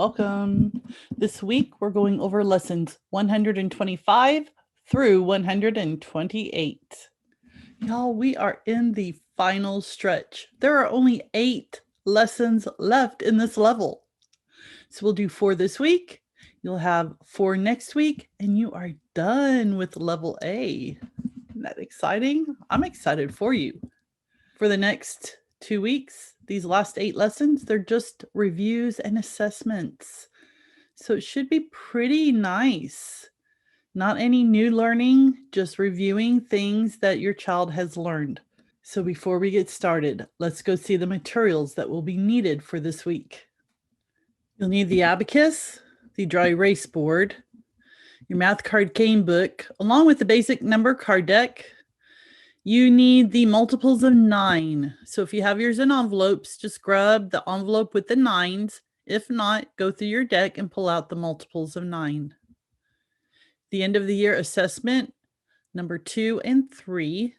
Welcome. This week we're going over lessons 125 through 128. Y'all, we are in the final stretch. There are only 8 lessons left in this level. So we'll do 4 this week. You'll have 4 next week, and you are done with level A. Isn't that exciting? I'm excited for you. For the next 2 weeks, these last 8 lessons, they're just reviews and assessments. So it should be pretty nice. Not any new learning, just reviewing things that your child has learned. So before we get started, let's go see the materials that will be needed for this week. You'll need the abacus, the dry erase board, your math card game book, along with the basic number card deck. You need the multiples of 9. So if you have yours in envelopes, just grab the envelope with the 9s. If not, go through your deck and pull out the multiples of 9. The end of the year assessment, number 2 and 3,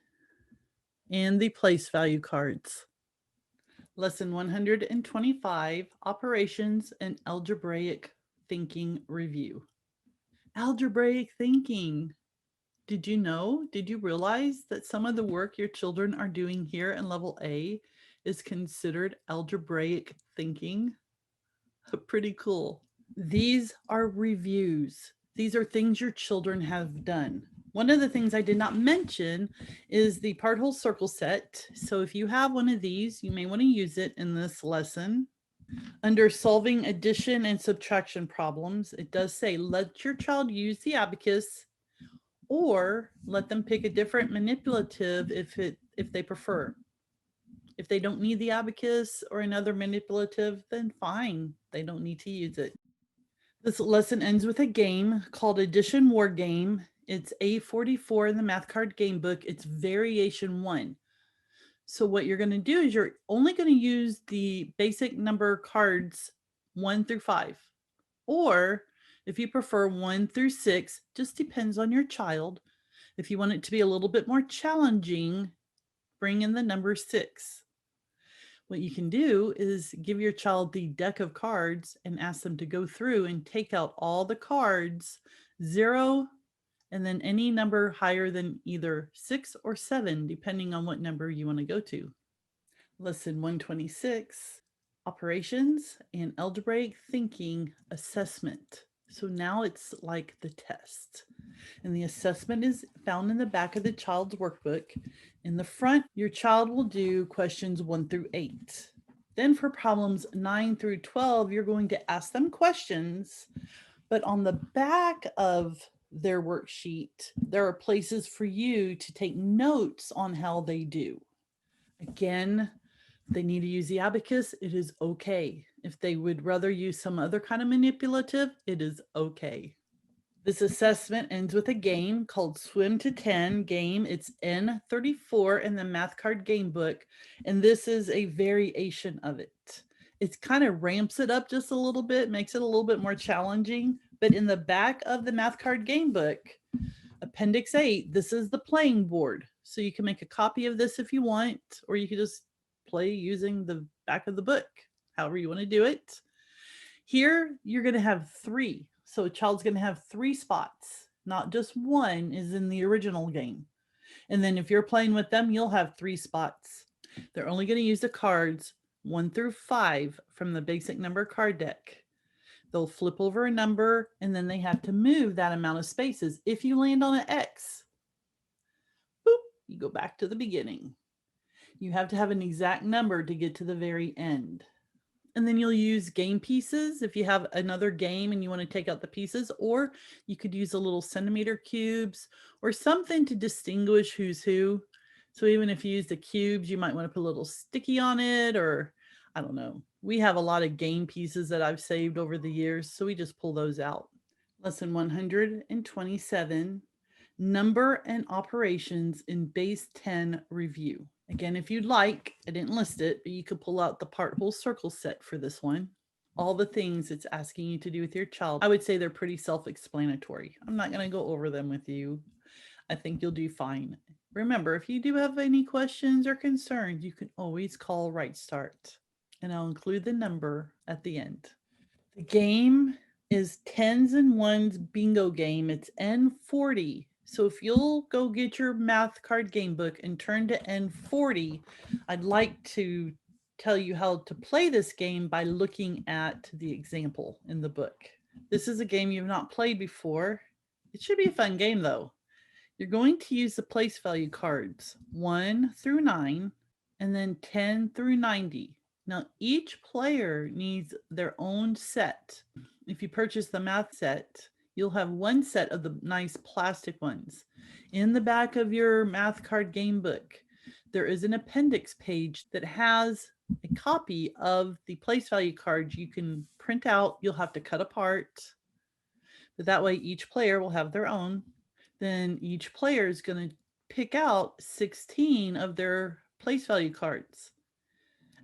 and the place value cards. Lesson 125, Operations and Algebraic Thinking Review. Algebraic thinking. Did you realize that some of the work your children are doing here in level A is considered algebraic thinking? Pretty cool. These are reviews. These are things your children have done. One of the things I did not mention is the part whole circle set. So if you have one of these, you may want to use it in this lesson. Under solving addition and subtraction problems, it does say let your child use the abacus or let them pick a different manipulative if they prefer. If they don't need the abacus or another manipulative, then fine, they don't need to use it. This lesson ends with a game called Addition War Game. It's A44 in the math card game book. It's variation 1. So what you're going to do is you're only going to use the basic number cards 1 through 5. Or if you prefer 1 through 6, just depends on your child. If you want it to be a little bit more challenging, bring in the number 6. What you can do is give your child the deck of cards and ask them to go through and take out all the cards, 0, and then any number higher than either 6 or 7, depending on what number you want to go to. Lesson 126, Operations and Algebraic Thinking Assessment. So now it's like the test. And the assessment is found in the back of the child's workbook. In the front, your child will do questions 1 through 8. Then for problems 9 through 12, you're going to ask them questions. But on the back of their worksheet, there are places for you to take notes on how they do. Again, they need to use the abacus, it is okay. If they would rather use some other kind of manipulative, it is okay. This assessment ends with a game called Swim to 10 game. It's N34 in the math card game book, and this is a variation of it. It kind of ramps it up just a little bit, makes it a little bit more challenging, but in the back of the math card game book, Appendix 8, this is the playing board. So you can make a copy of this if you want, or you can just play using the back of the book, however you want to do it. Here, you're going to have 3. So a child's going to have 3 spots, not just one is in the original game. And then if you're playing with them, you'll have 3 spots. They're only going to use the cards 1 through 5 from the basic number card deck. They'll flip over a number and then they have to move that amount of spaces. If you land on an X, boop, you go back to the beginning. You have to have an exact number to get to the very end. And then you'll use game pieces if you have another game and you want to take out the pieces, or you could use a little centimeter cubes or something to distinguish who's who. So even if you use the cubes, you might want to put a little sticky on it, or I don't know. We have a lot of game pieces that I've saved over the years, so we just pull those out. Lesson 127, Number and Operations in Base 10 Review. Again, if you'd like, I didn't list it, but you could pull out the part whole circle set for this one. All the things it's asking you to do with your child, I would say they're pretty self-explanatory. I'm not going to go over them with you. I think you'll do fine. Remember, if you do have any questions or concerns, you can always call Right Start, and I'll include the number at the end. The game is tens and ones bingo game. It's N40. So if you'll go get your math card game book and turn to N40, I'd like to tell you how to play this game by looking at the example in the book. This is a game you've not played before. It should be a fun game though. You're going to use the place value cards 1 through 9 and then 10 through 90. Now, each player needs their own set. If you purchase the math set, you'll have one set of the nice plastic ones. In the back of your math card game book, there is an appendix page that has a copy of the place value cards you can print out. You'll have to cut apart, but that way each player will have their own. Then each player is going to pick out 16 of their place value cards.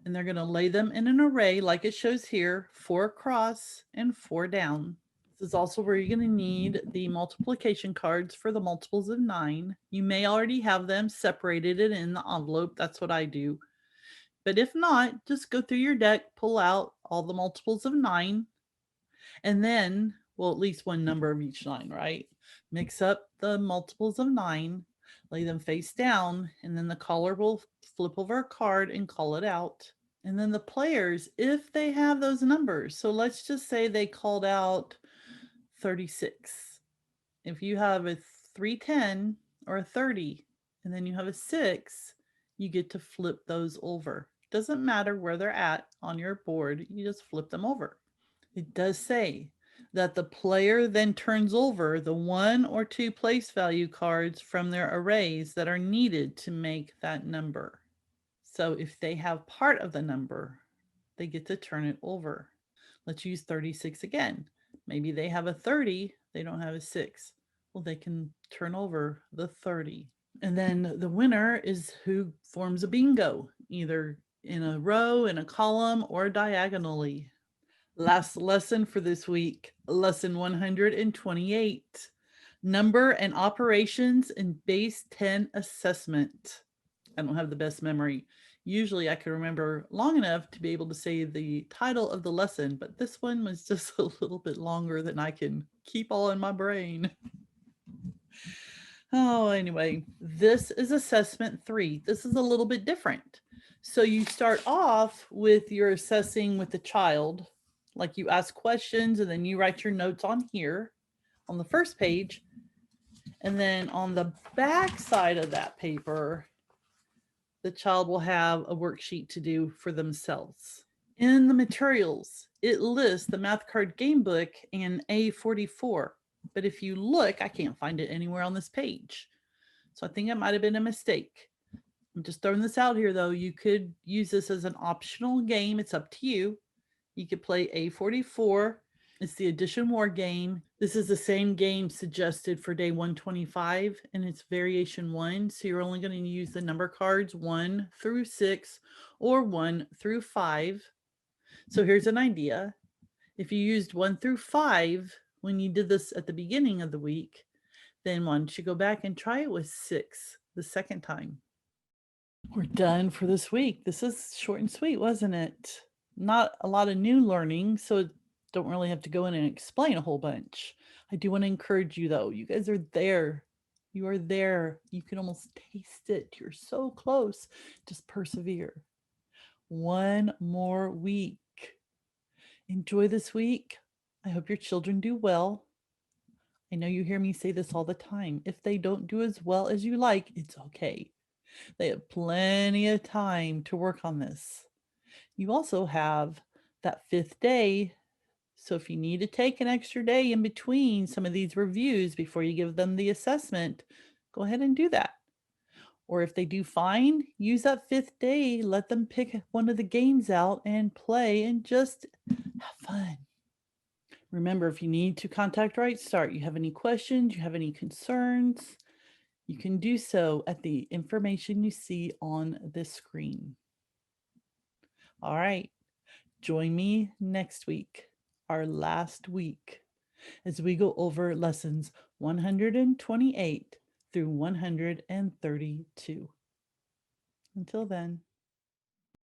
And they're going to lay them in an array like it shows here, 4 across and 4 down. This is also where you're going to need the multiplication cards for the multiples of 9. You may already have them separated it in the envelope. That's what I do. But if not, just go through your deck, pull out all the multiples of 9, and then, well, at least one number of each 9, right? Mix up the multiples of 9, lay them face down, and then the caller will flip over a card and call it out. And then the players, if they have those numbers, so let's just say they called out 36. If you have a 310 or a 30, and then you have a 6, you get to flip those over. Doesn't matter where they're at on your board, you just flip them over. It does say that the player then turns over the 1 or 2 place value cards from their arrays that are needed to make that number. So if they have part of the number, they get to turn it over. Let's use 36 again. Maybe they have a 30, they don't have a 6. Well, they can turn over the 30. And then the winner is who forms a bingo, either in a row, in a column, or diagonally. Last lesson for this week, lesson 128, number and operations in base 10 assessment. I don't have the best memory. Usually I can remember long enough to be able to say the title of the lesson, but this one was just a little bit longer than I can keep all in my brain. Oh, anyway, this is assessment 3. This is a little bit different. So you start off with your assessing with the child, like you ask questions and then you write your notes on here on the first page. And then on the back side of that paper, the child will have a worksheet to do for themselves. In the materials, it lists the math card game book and A44. But if you look, I can't find it anywhere on this page. So I think it might have been a mistake. I'm just throwing this out here though. You could use this as an optional game. It's up to you. You could play A44. It's the Addition War game. This is the same game suggested for day 125 and it's variation 1. So you're only going to use the number cards 1 through 6 or 1 through 5. So here's an idea. If you used 1 through 5 when you did this at the beginning of the week, then why don't you go back and try it with 6 the second time. We're done for this week. This is short and sweet, wasn't it? Not a lot of new learning, so don't really have to go in and explain a whole bunch. I do want to encourage you though. You guys are there. You are there. You can almost taste it. You're so close. Just persevere. One more week. Enjoy this week. I hope your children do well. I know you hear me say this all the time. If they don't do as well as you like, it's okay. They have plenty of time to work on this. You also have that 5th day. So if you need to take an extra day in between some of these reviews before you give them the assessment, go ahead and do that. Or if they do fine, use that 5th day, let them pick one of the games out and play and just have fun. Remember, if you need to contact Right Start, you have any questions, you have any concerns, you can do so at the information you see on this screen. All right, join me next week, our last week, as we go over lessons 128 through 132. Until then.